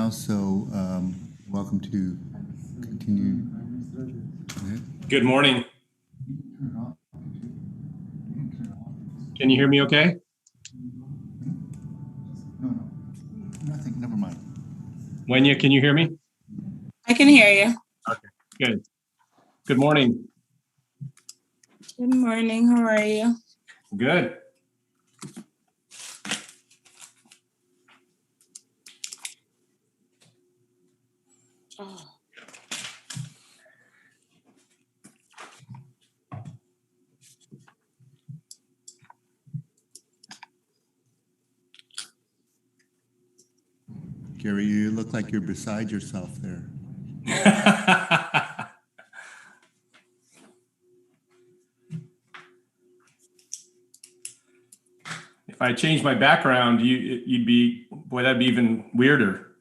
now, so welcome to continue. Go ahead. Good morning. Can you hear me okay? No, nothing, never mind. Wenya, can you hear me? I can hear you. Okay, good. Good morning. Good morning. How are you? Good. Oh. Gary, you look like you're beside yourself there. If I change my background, you'd be, boy, that'd be even weirder.